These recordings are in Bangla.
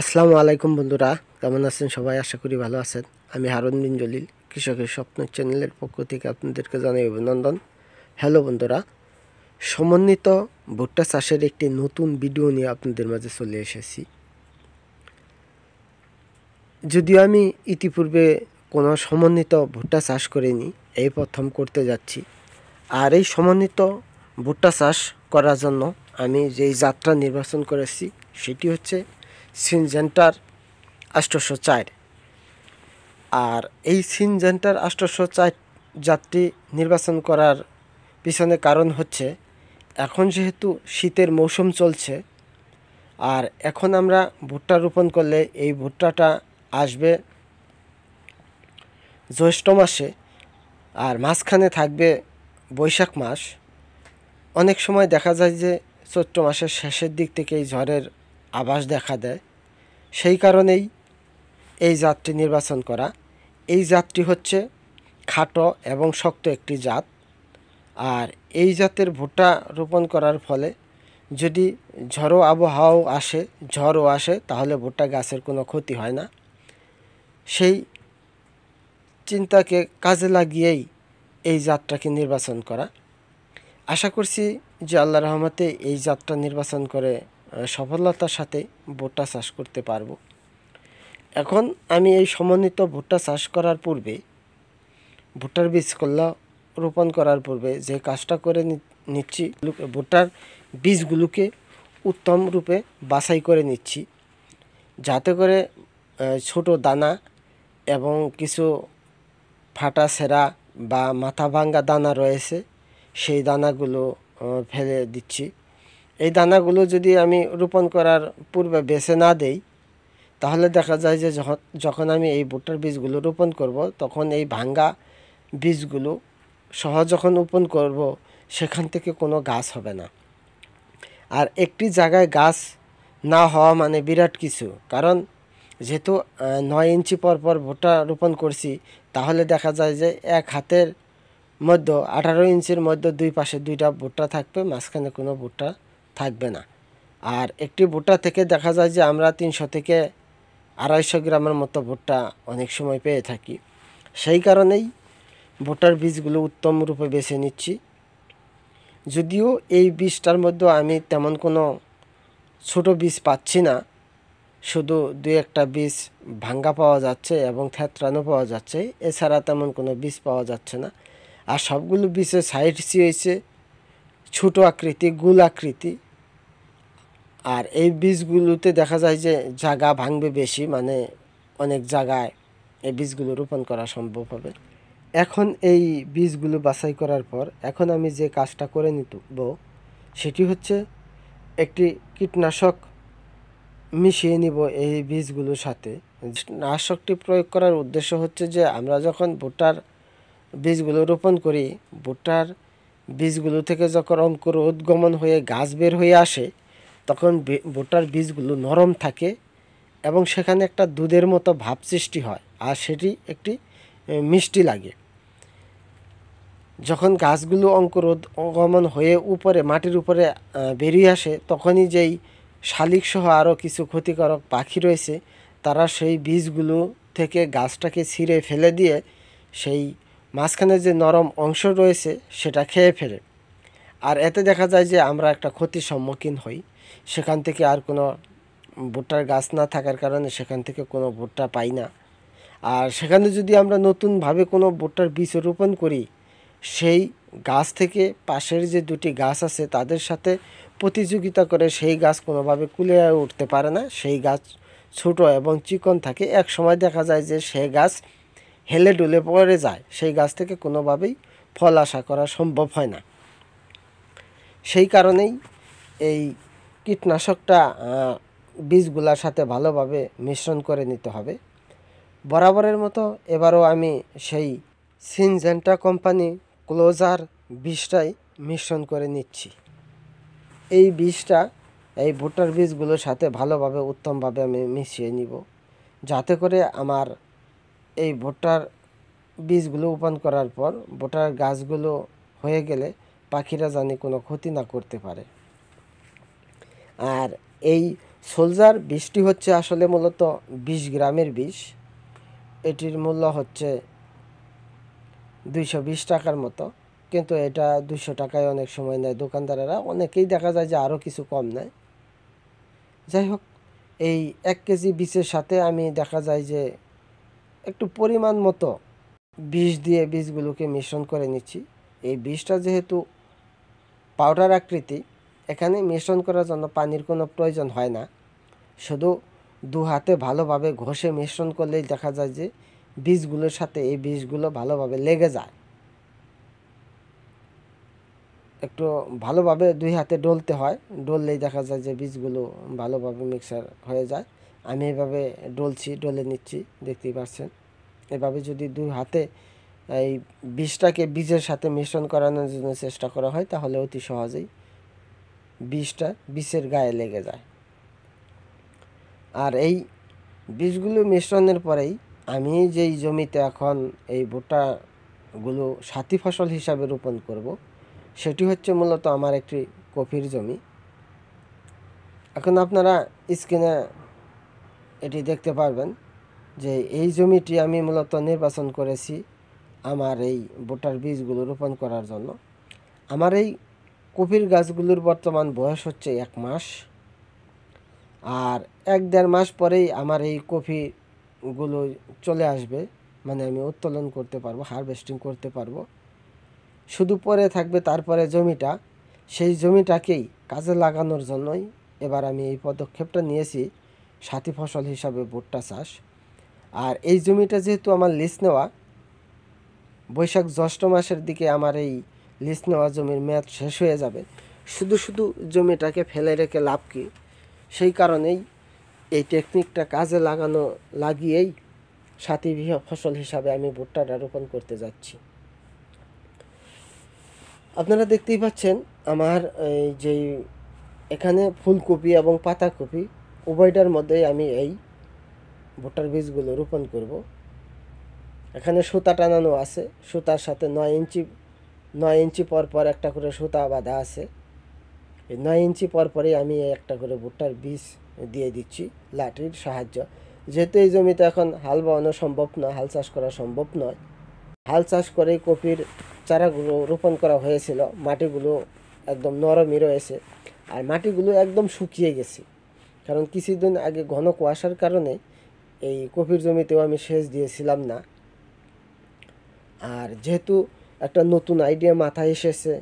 আসসালামু আলাইকুম বন্ধুরা, কেমন আছেন সবাই? আশা করি ভালো আছেন। আমি হারুন বিন জলিল, কৃষকের স্বপ্ন চ্যানেলের পক্ষ থেকে আপনাদেরকে জানাই অভিনন্দন। হ্যালো বন্ধুরা, সমন্বিত ভুট্টা চাষের একটি নতুন ভিডিও নিয়ে আপনাদের মাঝে চলে এসেছি। যদিও আমি ইতিপূর্বে কোনো সমন্বিত ভুট্টা চাষ করিনি, এই প্রথম করতে যাচ্ছি। আর এই সমন্বিত ভুট্টা চাষ করার জন্য আমি যেই জাতটা নির্বাচন করেছি সেটি হচ্ছে সিনজেন্টার 804। আর এই সিনজেন্টার 804 জাতটি নির্বাচন করার পিছনে কারণ হচ্ছে, এখন যেহেতু শীতের মৌসুম চলছে, আর এখন আমরা ভুট্টা রোপণ করলে এই ভুট্টাটা আসবে জ্যৈষ্ঠ মাসে, আর মাঝখানে থাকবে বৈশাখ মাস। অনেক সময় দেখা যায় যে চৈত্র মাসের শেষের দিক থেকেই ঝড়ের আভাস দেখা দেয়। সেই কারণেই এই জাতটি নির্বাচন করা। এই জাতটি হচ্ছে খাটো এবং শক্ত একটি জাত। আর এই জাতের ভুট্টা রোপণ করার ফলে যদি ঝড়ো আবহাওয়াও আসে, ঝড়ও আসে, তাহলে ভুট্টা গাছের কোনো ক্ষতি হয় না। সেই চিন্তাকে কাজে লাগিয়েই এই জাতটাকে নির্বাচন করা। আশা করছি যে আল্লাহ রহমতে এই জাতটা নির্বাচন করে সফলতার সাথে ভুট্টা চাষ করতে পারবো। এখন আমি এই সমন্বিত ভুট্টা চাষ করার পূর্বে, ভুট্টার বীজগুলো রোপণ করার পূর্বে যে কাজটা করে নিচ্ছি, ভুট্টার বীজগুলোকে উত্তম রূপে বাছাই করে নিচ্ছি, যাতে করে ছোট দানা এবং কিছু ফাটা ছেঁড়া বা মাথা ভাঙ্গা দানা রয়েছে, সেই দানাগুলো ফেলে দিচ্ছি। এই দানাগুলো যদি আমি রোপণ করার পূর্বে বেছে না দেই, তাহলে দেখা যায় যে যখন আমি এই ভুট্টার বীজগুলো রোপণ করব, তখন এই ভাঙ্গা বীজগুলো সহ যখন রোপণ করব, সেখান থেকে কোনো গাছ হবে না। আর একটি জায়গায় গাছ না হওয়া মানে বিরাট কিছু, কারণ যেহেতু 9 ইঞ্চি পর পর ভুট্টা রোপণ করছি, তাহলে দেখা যায় যে এক হাতের মধ্যে 18 ইঞ্চির মধ্যে দুই পাশে দুইটা ভুট্টা থাকবে, মাঝখানে কোনো ভুট্টা থাকবে না। আর একটি ভুট্টা থেকে দেখা যায় যে আমরা 300 থেকে 250 গ্রামের মতো ভুট্টা অনেক সময় পেয়ে থাকি। সেই কারণেই ভুট্টার বীজগুলো উত্তম রূপে বেছে নিচ্ছি। যদিও এই বীজটার মধ্যে আমি তেমন কোনো ছোট বীজ পাচ্ছি না, শুধু দুই একটা বীজ ভাঙ্গা পাওয়া যাচ্ছে এবং থেতরানো পাওয়া যাচ্ছে, এছাড়া তেমন কোনো বীজ পাওয়া যাচ্ছে না। আর সবগুলো বীজের সাইজ হয়েছে ছোটো আকৃতি, গোল আকৃতি। আর এই বীজগুলোতে দেখা যায় যে জায়গা ভাঙবে বেশি, মানে অনেক জায়গায় এই বীজগুলো রোপণ করা সম্ভব হবে। এখন এই বীজগুলো বাছাই করার পর এখন আমি যে কাজটা করে নিব সেটি হচ্ছে একটি কীটনাশক মিশিয়ে নিব এই বীজগুলোর সাথে। নাশকটি প্রয়োগ করার উদ্দেশ্য হচ্ছে যে আমরা যখন ভুট্টার বীজগুলো রোপণ করি, ভুট্টার বীজগুলো থেকে যখন অঙ্কুর উদ্গমন হয়ে গাছ বের হয়ে আসে, তখন ভুট্টার বীজগুলো নরম থাকে এবং সেখানে একটা দুধের মতো ভাব সৃষ্টি হয়, আর সেটি একটি মিষ্টি লাগে। যখন গাছগুলো অঙ্কুরোদ্গমন হয়ে উপরে মাটির উপরে বেরিয়ে আসে, তখনই যেই শালিকসহ আরও কিছু ক্ষতিকারক পাখি রয়েছে, তারা সেই বীজগুলো থেকে গাছটাকে ছিঁড়ে ফেলে দিয়ে সেই মাঝখানে যে নরম অংশ রয়েছে সেটা খেয়ে ফেলে। আর এতে দেখা যায় যে আমরা একটা ক্ষতির সম্মুখীন হই। সেখান থেকে আর কোনো ভুট্টার গাছ না থাকার কারণে সেখান থেকে কোনো ভুট্টা পাই না। আর সেখানে যদি আমরা নতুনভাবে কোনো ভুট্টার বীজ রোপণ করি, সেই গাছ থেকে পাশের যে দুটি গাছ আছে তাদের সাথে প্রতিযোগিতা করে সেই গাছ কোনোভাবে কুলে উঠতে পারে না। সেই গাছ ছোট এবং চিকন থাকে, এক সময় দেখা যায় যে সেই গাছ হেলে ডুলে পড়ে যায়, সেই গাছ থেকে কোনোভাবেই ফল আশা করা সম্ভব হয় না। সেই কারণেই এই কীটনাশকটা বীজগুলোর সাথে ভালোভাবে মিশ্রণ করে নিতে হবে। বরাবরের মতো এবারও আমি সেই সিনজেন্টা কোম্পানি ক্লোজার বীজটাই মিশ্রণ করে নিচ্ছি। এই বীজটা এই ভুট্টার বীজগুলোর সাথে ভালোভাবে উত্তমভাবে আমি মিশিয়ে নিব, যাতে করে আমার এই ভুট্টার বীজগুলো রোপণ করার পর ভুট্টার গাছগুলো হয়ে গেলে পাখিরা জানি কোনো ক্ষতি না করতে পারে। আর এই সোলজার বীজটি হচ্ছে আসলে মূলত 20 গ্রামের বীজ। এটির মূল্য হচ্ছে 220 টাকার মতো, কিন্তু এটা 200 টাকায় অনেক সময় নেয় দোকানদারেরা, অনেকেই দেখা যায় যে আরও কিছু কম নেয়। যাই হোক, এই 1 কেজি বীজের সাথে আমি দেখা যায় যে একটু পরিমাণ মতো বীজ দিয়ে বীজগুলোকে মিশ্রণ করে নিচ্ছি। এই বীজটা যেহেতু পাউডার আকৃতি, এখানে মিশ্রণ করার জন্য পানির কোনো প্রয়োজন হয় না। শুধু 2 হাতে ভালোভাবে ঘষে মিশ্রণ করলেই দেখা যায় যে বীজগুলোর সাথে এই বীজগুলো ভালোভাবে লেগে যায়। একটু ভালোভাবে 2 হাতে ডলতে হয়, ডললেই দেখা যায় যে বীজগুলো ভালোভাবে মিক্সার হয়ে যায়। আমি এভাবে ডলছি, ডলে নিচ্ছি, দেখতেই পাচ্ছেন। এভাবে যদি 2 হাতে এই বীজটাকে বীজের সাথে মিশ্রণ করানোর জন্য চেষ্টা করা হয়, তাহলে অতি সহজেই বীজটা বীজের গায়ে লেগে যায়। আর এই বীজগুলো মিশ্রণের পরেই আমি যেই জমিতে এখন এই ভুট্টাগুলো সাথী ফসল হিসাবে রোপণ করব, সেটি হচ্ছে মূলত আমার একটি কফির জমি। এখন আপনারা স্ক্রিনে এটি দেখতে পারবেন যে এই জমিটি আমি মূলত নির্বাচন করেছি আমার এই ভুট্টার বীজগুলো রোপণ করার জন্য। আমার এই কফির গাছগুলোর বর্তমান বয়স হচ্ছে 1 মাস। আর 1-1.5 মাস পরেই আমার এই কফিগুলো চলে আসবে, মানে আমি উত্তোলন করতে পারবো, হারভেস্টিং করতে পারবো। শুধু পরে থাকবে তারপরে জমিটা। সেই জমিটাকেই কাজে লাগানোর জন্যই এবার আমি এই পদক্ষেপটা নিয়েছি, সাথী ফসল হিসাবে ভুট্টা চাষ। আর এই জমিটা যেহেতু আমার লিজ নেওয়া, বৈশাখ জ্যৈষ্ঠ মাসের দিকে আমার এই লিজ নেওয়া জমির মেয়াদ শেষ হয়ে যাবে। শুধু শুধু জমিটাকে ফেলে রেখে লাভ কী? সেই কারণেই এই টেকনিকটা কাজে লাগিয়েই সাথী ফসল হিসাবে আমি ভুট্টাটা রোপণ করতে যাচ্ছি। আপনারা দেখতেই পাচ্ছেন আমার এই যেই এখানে ফুলকপি এবং পাতাকপি উভয়টার মধ্যেই আমি এই ভুট্টার বীজগুলো রোপণ করব। এখানে সুতা টানানো আছে, সুতার সাথে 9 ইঞ্চি পর পর একটা করে সুতা বাঁধা আছে। এই 9 ইঞ্চি পর পরই আমি একটা করে ভুট্টার বীজ দিয়ে দিচ্ছি লাঠির সাহায্য। যেহেতু এই জমিতে এখন হাল বাওয়ানো সম্ভব নয়, হাল চাষ করা সম্ভব নয়, হাল চাষ করেই কপির চারাগুলো রোপণ করা হয়েছিল। মাটিগুলো একদম নরমই রয়েছে, আর মাটিগুলো একদম শুকিয়ে গেছে, কারণ কিছুদিন আগে ঘন কুয়াশার কারণে এই কপির জমিতেও আমি সেচ দিয়েছিলাম না। আর যেহেতু একটা নতুন আইডিয়া মাথায় এসেছে,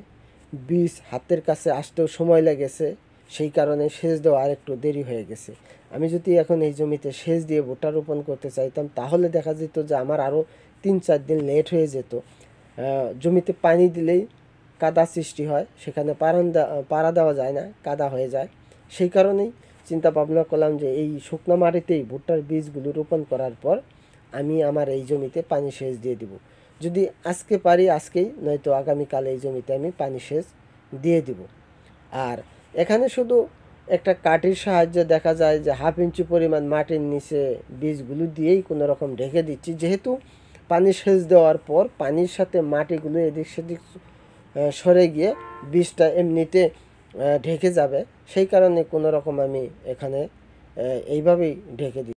বীজ হাতের কাছে আসতেও সময় লেগেছে, সেই কারণে সেচ দেওয়া আর একটু দেরি হয়ে গেছে। আমি যদি এখন এই জমিতে সেচ দিয়ে ভুট্টা রোপণ করতে চাইতাম, তাহলে দেখা যেত যে আমার আরও 3-4 দিন লেট হয়ে যেত। জমিতে পানি দিলেই কাদা সৃষ্টি হয়, সেখানে পাড়া দেওয়া যায় না, কাদা হয়ে যায়। সেই কারণেই চিন্তা ভাবনা করলাম যে এই শুকনো মাটিতেই ভুট্টার বীজগুলো রোপণ করার পর আমি আমার এই জমিতে পানি সেচ দিয়ে দিব। যদি আজকে পারি আজকেই, নয়তো আগামীকাল এই জমিতে আমি পানি সেচ দিয়ে দিব। আর এখানে শুধু একটা কাঠির সাহায্যে দেখা যায় যে 1/2 ইঞ্চি পরিমাণ মাটির নিচে বীজগুলো দিয়েই কোনো রকম ঢেকে দিচ্ছি। যেহেতু পানি সেচ দেওয়ার পর পানির সাথে মাটিগুলো এদিক সেদিক সরে গিয়ে বীজটা এমনিতে ঢেকে যাবে, সেই কারণে কোনো রকম আমি এখানে এইভাবেই ঢেকে দিই।